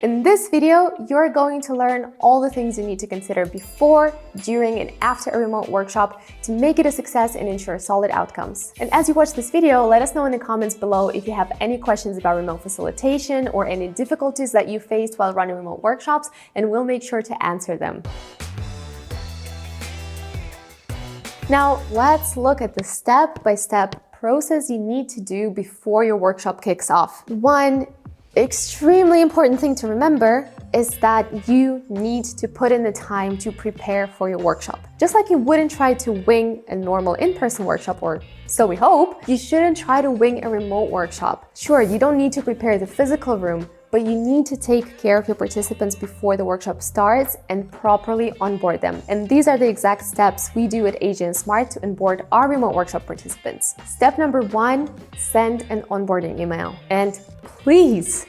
In this video, you're going to learn all the things you need to consider before, during, and after a remote workshop to make it a success and ensure solid outcomes. And as you watch this video, let us know in the comments below if you have any questions about remote facilitation or any difficulties that you faced while running remote workshops, and we'll make sure to answer them. Now, let's look at the step-by-step process you need to do before your workshop kicks off. One extremely important thing to remember is that you need to put in the time to prepare for your workshop. Just like you wouldn't try to wing a normal in-person workshop, or so we hope, you shouldn't try to wing a remote workshop. Sure, you don't need to prepare the physical room, but you need to take care of your participants before the workshop starts and properly onboard them. And these are the exact steps we do at AJ and Smart to onboard our remote workshop participants. Step number 1, send an onboarding email. And please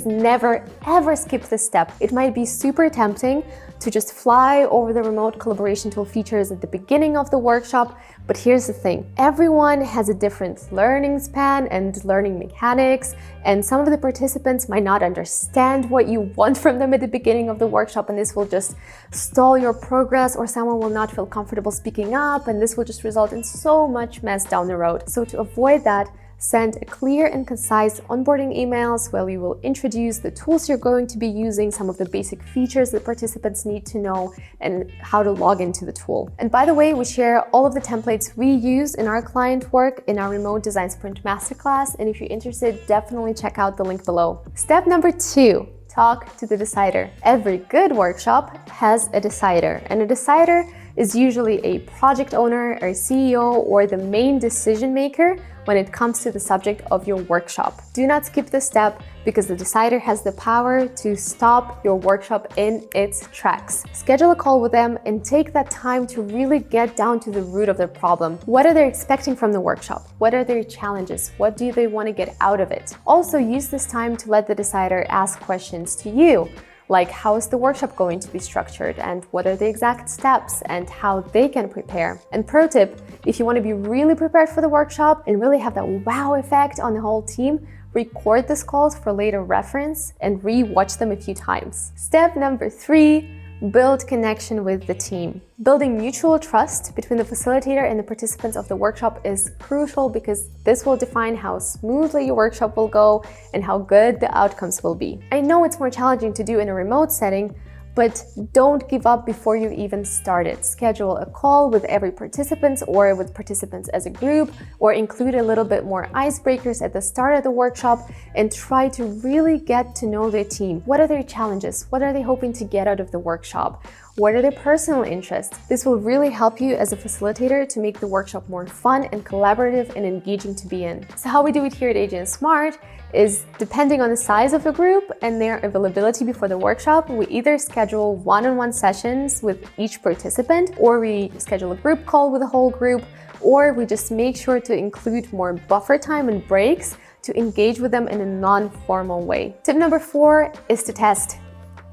never ever skip this step. It might be super tempting to just fly over the remote collaboration tool features at the beginning of the workshop, but here's the thing. Everyone has a different learning span and learning mechanics, and some of the participants might not understand what you want from them at the beginning of the workshop, and this will just stall your progress, or someone will not feel comfortable speaking up, and this will just result in so much mess down the road. So to avoid that, send a clear and concise onboarding emails where we will introduce the tools you're going to be using, some of the basic features that participants need to know, and how to log into the tool. And by the way, we share all of the templates we use in our client work in our remote design sprint masterclass. And if you're interested, definitely check out the link below. Step number 2. Talk to the decider. Every good workshop has a decider, and a decider is usually a project owner or CEO or the main decision maker when it comes to the subject of your workshop. Do not skip this step because the decider has the power to stop your workshop in its tracks. Schedule a call with them and take that time to really get down to the root of the problem. What are they expecting from the workshop? What are their challenges? What do they want to get out of it? Also, use this time to let the decider ask questions to you, like how is the workshop going to be structured, and what are the exact steps and how they can prepare. And pro tip, if you want to be really prepared for the workshop and really have that wow effect on the whole team, record these calls for later reference and re-watch them a few times. Step number 3, build connection with the team. Building mutual trust between the facilitator and the participants of the workshop is crucial because this will define how smoothly your workshop will go and how good the outcomes will be. I know it's more challenging to do in a remote setting, but don't give up before you even started. Schedule a call with every participant or with participants as a group, or include a little bit more icebreakers at the start of the workshop and try to really get to know their team. What are their challenges? What are they hoping to get out of the workshop? What are their personal interests? This will really help you as a facilitator to make the workshop more fun and collaborative and engaging to be in. So how we do it here at AJ and Smart is, depending on the size of the group and their availability before the workshop, we either schedule one-on-one sessions with each participant, or we schedule a group call with the whole group, or we just make sure to include more buffer time and breaks to engage with them in a non-formal way. Tip number 4 is to test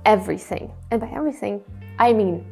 everything. And by everything, I mean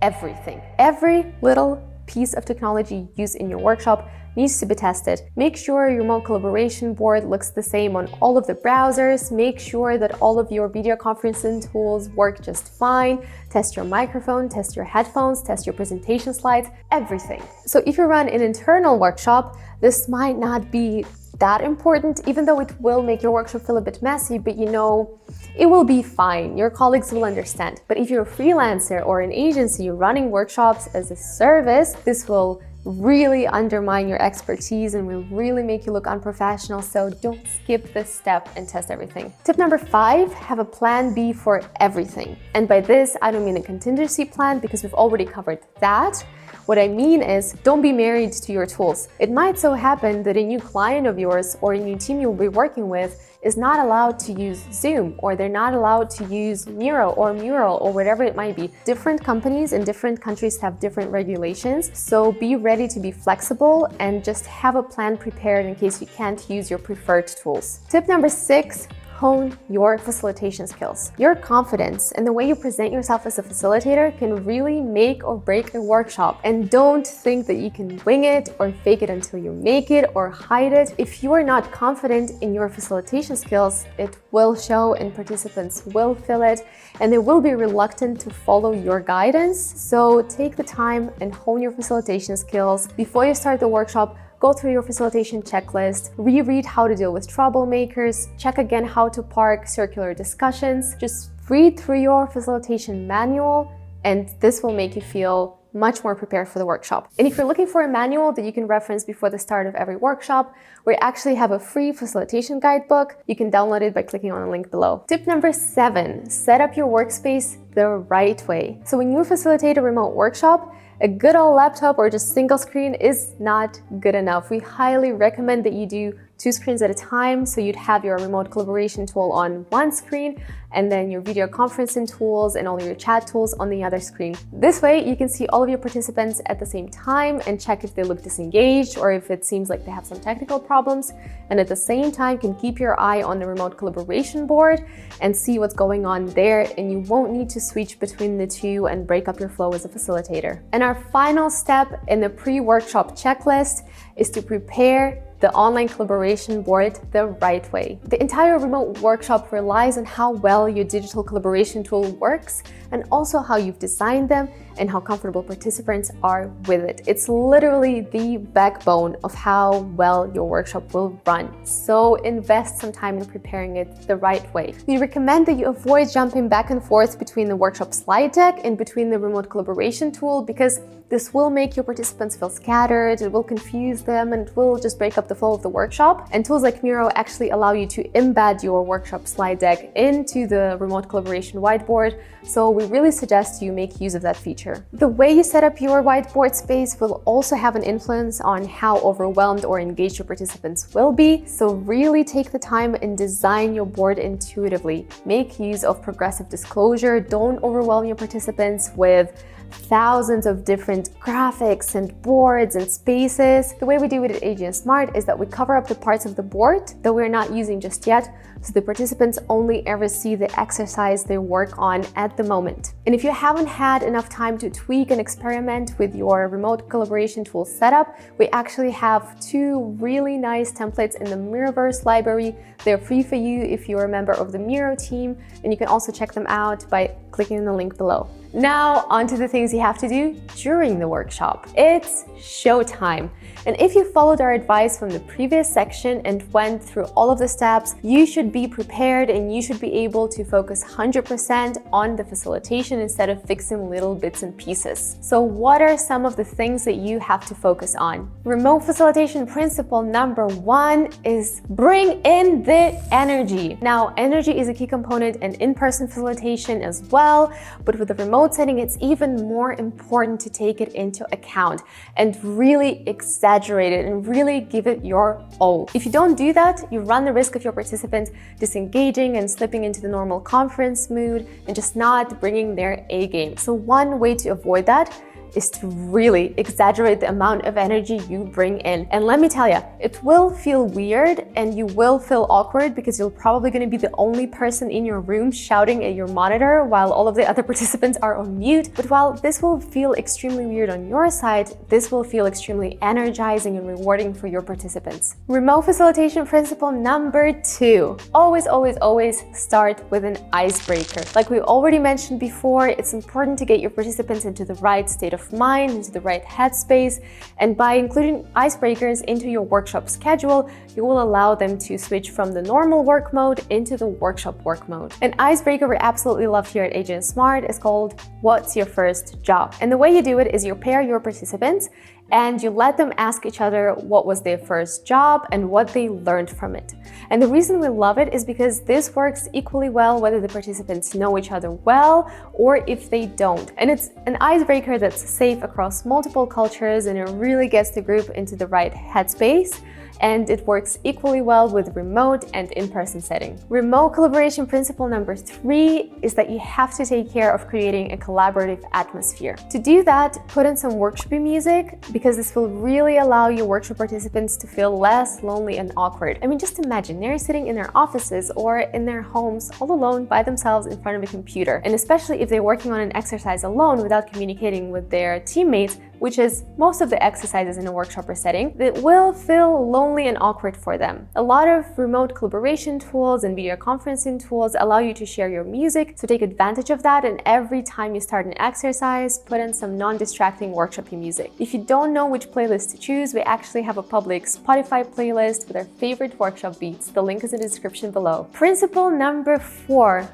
everything. Every little piece of technology used in your workshop needs to be tested. Make sure your remote collaboration board looks the same on all of the browsers. Make sure that all of your video conferencing tools work just fine. Test your microphone, test your headphones, test your presentation slides, everything. So if you run an internal workshop, this might not be that important, even though it will make your workshop feel a bit messy, but you know, it will be fine. Your colleagues will understand. But if you're a freelancer or an agency running workshops as a service, this will really undermine your expertise and will really make you look unprofessional. So don't skip this step and test everything. Tip number 5, have a plan B for everything. And by this, I don't mean a contingency plan because we've already covered that. What I mean is, don't be married to your tools. It might so happen that a new client of yours or a new team you'll be working with is not allowed to use Zoom, or they're not allowed to use Miro or Mural or whatever it might be. Different companies in different countries have different regulations, so be ready to be flexible and just have a plan prepared in case you can't use your preferred tools. Tip number 6, hone your facilitation skills. Your confidence and the way you present yourself as a facilitator can really make or break a workshop. And don't think that you can wing it or fake it until you make it or hide it. If you are not confident in your facilitation skills, it will show and participants will feel it, and they will be reluctant to follow your guidance. So take the time and hone your facilitation skills. Before you start the workshop, go through your facilitation checklist, reread how to deal with troublemakers, check again how to park circular discussions. Just read through your facilitation manual, and this will make you feel much more prepared for the workshop. And if you're looking for a manual that you can reference before the start of every workshop, we actually have a free facilitation guidebook. You can download it by clicking on the link below. Tip number 7, set up your workspace the right way. So when you facilitate a remote workshop, a good old laptop or just single screen is not good enough. We highly recommend that you do 2 screens at a time, so you'd have your remote collaboration tool on one screen and then your video conferencing tools and all your chat tools on the other screen. This way you can see all of your participants at the same time and check if they look disengaged or if it seems like they have some technical problems, and at the same time can keep your eye on the remote collaboration board and see what's going on there, and you won't need to switch between the two and break up your flow as a facilitator. And our final step in the pre-workshop checklist is to prepare the online collaboration board the right way. The entire remote workshop relies on how well your digital collaboration tool works and also how you've designed them and how comfortable participants are with it. It's literally the backbone of how well your workshop will run. So invest some time in preparing it the right way. We recommend that you avoid jumping back and forth between the workshop slide deck and between the remote collaboration tool, because this will make your participants feel scattered, it will confuse them, and it will just break up the flow of the workshop. And tools like Miro actually allow you to embed your workshop slide deck into the remote collaboration whiteboard, so we really suggest you make use of that feature. The way you set up your whiteboard space will also have an influence on how overwhelmed or engaged your participants will be, so really take the time and design your board intuitively. Make use of progressive disclosure, don't overwhelm your participants with thousands of different graphics and boards and spaces. The way we do it at AGN Smart is that we cover up the parts of the board that we're not using just yet, so the participants only ever see the exercise they work on at the moment. And if you haven't had enough time to tweak and experiment with your remote collaboration tool setup, we actually have 2 really nice templates in the Miroverse library. They're free for you if you're a member of the Miro team, and you can also check them out by clicking on the link below. Now, on to the things you have to do during the workshop. It's showtime. And if you followed our advice from the previous section and went through all of the steps, you should be prepared and you should be able to focus 100% on the facilitation instead of fixing little bits and pieces. So what are some of the things that you have to focus on? Remote facilitation principle number 1 is bring in the energy. Now, energy is a key component in in-person facilitation as well, but with the remote setting, it's even more important to take it into account and really exaggerate it and really give it your all. If you don't do that, you run the risk of your participants disengaging and slipping into the normal conference mood and just not bringing their A game. So one way to avoid that is to really exaggerate the amount of energy you bring in. And let me tell you, it will feel weird and you will feel awkward because you're probably going to be the only person in your room shouting at your monitor while all of the other participants are on mute. But while this will feel extremely weird on your side, this will feel extremely energizing and rewarding for your participants. Remote facilitation principle number 2. Always, always, always start with an icebreaker. Like we already mentioned before, it's important to get your participants into the right state of mind, into the right headspace, and by including icebreakers into your workshop schedule, you will allow them to switch from the normal work mode into the workshop work mode. An icebreaker we absolutely love here at AGN Smart is called "What's your first job?" And the way you do it is you pair your participants and you let them ask each other what was their first job and what they learned from it. And the reason we love it is because this works equally well whether the participants know each other well or if they don't. And it's an icebreaker that's safe across multiple cultures and it really gets the group into the right headspace. and it works equally well with remote and in-person setting. Remote collaboration principle number 3 is that you have to take care of creating a collaborative atmosphere. To do that, put in some workshop music, because this will really allow your workshop participants to feel less lonely and awkward. I mean, just imagine they're sitting in their offices or in their homes all alone by themselves in front of a computer. And especially if they're working on an exercise alone without communicating with their teammates, which is most of the exercises in a workshop or setting, it will feel lonely and awkward for them. A lot of remote collaboration tools and video conferencing tools allow you to share your music, so take advantage of that, and every time you start an exercise, put in some non-distracting workshop music. If you don't know which playlist to choose, we actually have a public Spotify playlist with our favorite workshop beats. The link is in the description below. Principle number 4,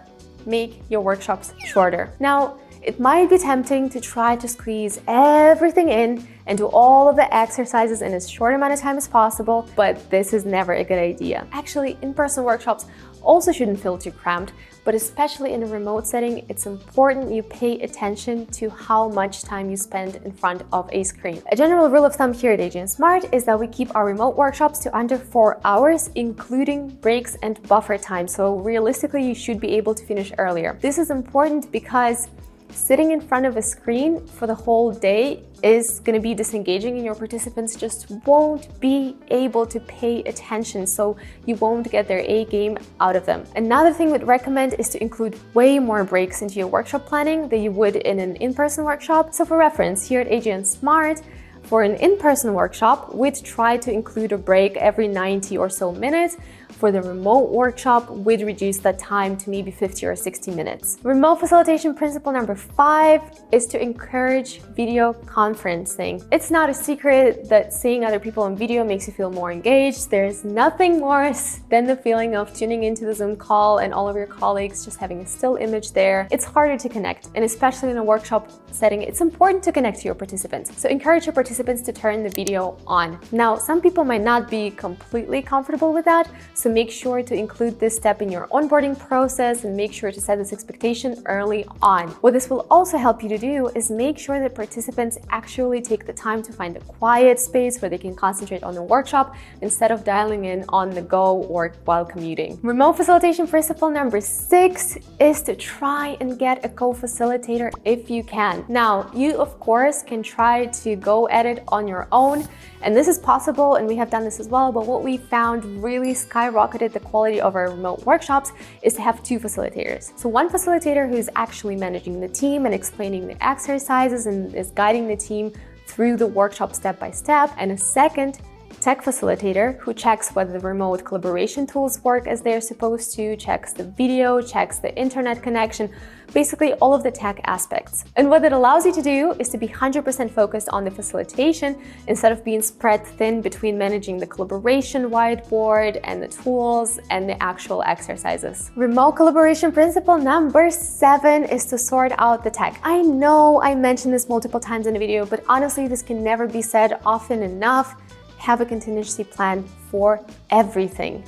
make your workshops shorter. Now, it might be tempting to try to squeeze everything in and do all of the exercises in as short amount of time as possible, but this is never a good idea. Actually, in-person workshops also shouldn't feel too cramped, but especially in a remote setting, it's important you pay attention to how much time you spend in front of a screen. A general rule of thumb here at AJ Smart is that we keep our remote workshops to under 4 hours, including breaks and buffer time. So realistically, you should be able to finish earlier. This is important because sitting in front of a screen for the whole day is going to be disengaging, and your participants just won't be able to pay attention, so you won't get their A game out of them. Another thing we'd recommend is to include way more breaks into your workshop planning than you would in an in-person workshop. So for reference, here at AJ Smart, for an in-person workshop, we'd try to include a break every 90 or so minutes. For the remote workshop, we'd reduce that time to maybe 50 or 60 minutes. Remote facilitation principle number 5 is to encourage video conferencing. It's not a secret that seeing other people on video makes you feel more engaged. There's nothing worse than the feeling of tuning into the Zoom call and all of your colleagues just having a still image there. It's harder to connect, and especially in a workshop setting, it's important to connect to your participants. So encourage your participants to turn the video on. Now, some people might not be completely comfortable with that, so make sure to include this step in your onboarding process and make sure to set this expectation early on. What this will also help you to do is make sure that participants actually take the time to find a quiet space where they can concentrate on the workshop instead of dialing in on the go or while commuting. Remote facilitation principle number 6 is to try and get a co-facilitator if you can. Now, you of course can try to go at it on your own, and this is possible, and we have done this as well, but what we found really skyrocketed the quality of our remote workshops is to have 2 facilitators. So one facilitator who's actually managing the team and explaining the exercises and is guiding the team through the workshop step by step, and a second tech facilitator who checks whether the remote collaboration tools work as they're supposed to, checks the video, checks the internet connection, basically all of the tech aspects. And what it allows you to do is to be 100% focused on the facilitation instead of being spread thin between managing the collaboration whiteboard and the tools and the actual exercises. Remote collaboration principle number 7 is to sort out the tech. I know I mentioned this multiple times in the video, but honestly, this can never be said often enough. Have a contingency plan for everything.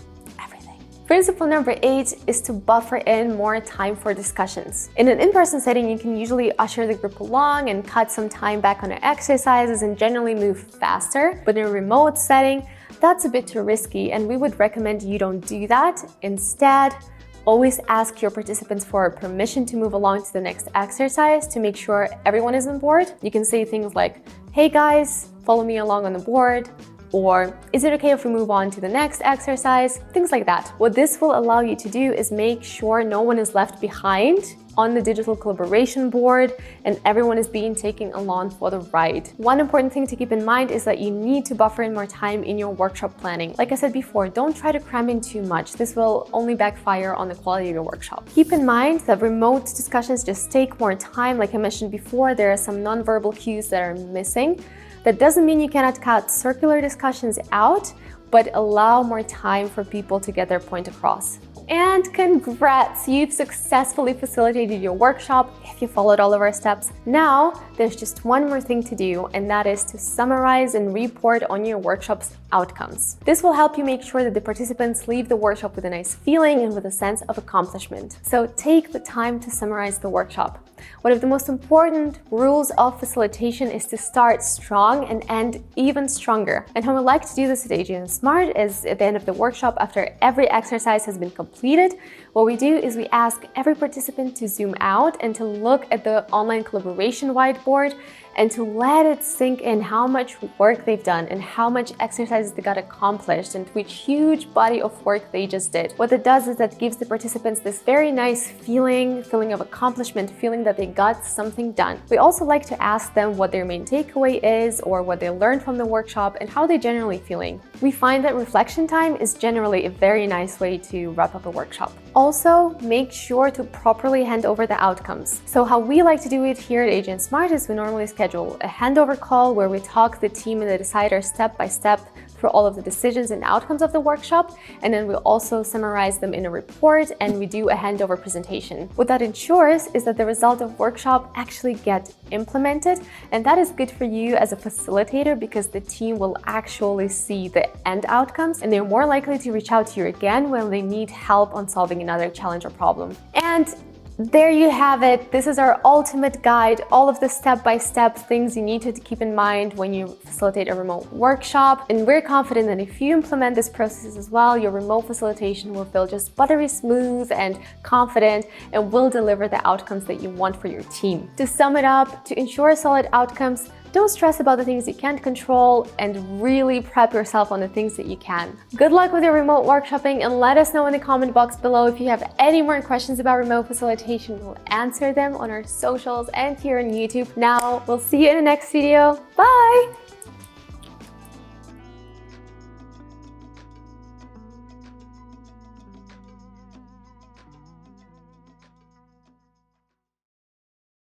Principle number 8 is to buffer in more time for discussions. In an in-person setting, you can usually usher the group along and cut some time back on the exercises and generally move faster. But in a remote setting, that's a bit too risky, and we would recommend you don't do that. Instead, always ask your participants for permission to move along to the next exercise to make sure everyone is on board. You can say things like, "Hey guys, follow me along on the board," or "Is it okay if we move on to the next exercise?" Things like that. What this will allow you to do is make sure no one is left behind on the digital collaboration board and everyone is being taken along for the ride. One important thing to keep in mind is that you need to buffer in more time in your workshop planning. Like I said before, don't try to cram in too much. This will only backfire on the quality of your workshop. Keep in mind that remote discussions just take more time. Like I mentioned before, there are some nonverbal cues that are missing. That doesn't mean you cannot cut circular discussions out, but allow more time for people to get their point across. And congrats, you've successfully facilitated your workshop if you followed all of our steps. Now, there's just one more thing to do, and that is to summarize and report on your workshops outcomes. This will help you make sure that the participants leave the workshop with a nice feeling and with a sense of accomplishment. So take the time to summarize the workshop. One of the most important rules of facilitation is to start strong and end even stronger. And how we like to do this at AGN Smart is at the end of the workshop, after every exercise has been completed, what we do is we ask every participant to zoom out and to look at the online collaboration whiteboard and to let it sink in how much work they've done and how much exercises they got accomplished and which huge body of work they just did. What it does is that gives the participants this very nice feeling of accomplishment, feeling that they got something done. We also like to ask them what their main takeaway is or what they learned from the workshop and how they're generally feeling. We find that reflection time is generally a very nice way to wrap up a workshop. Also, make sure to properly hand over the outcomes. So how we like to do it here at AGN Smart is we normally schedule a handover call where we talk the team and the deciders step by step through all of the decisions and outcomes of the workshop, and then we also summarize them in a report and we do a handover presentation. What that ensures is that the result of workshop actually get implemented, and that is good for you as a facilitator because the team will actually see the end outcomes and they're more likely to reach out to you again when they need help on solving another challenge or problem. And there you have it. This is our ultimate guide, all of the step-by-step things you need to keep in mind when you facilitate a remote workshop. And we're confident that if you implement this process as well, your remote facilitation will feel just buttery smooth and confident and will deliver the outcomes that you want for your team. To sum it up, to ensure solid outcomes, don't stress about the things you can't control and really prep yourself on the things that you can. Good luck with your remote workshopping and let us know in the comment box below if you have any more questions about remote facilitation. We'll answer them on our socials and here on YouTube. Now, we'll see you in the next video. Bye!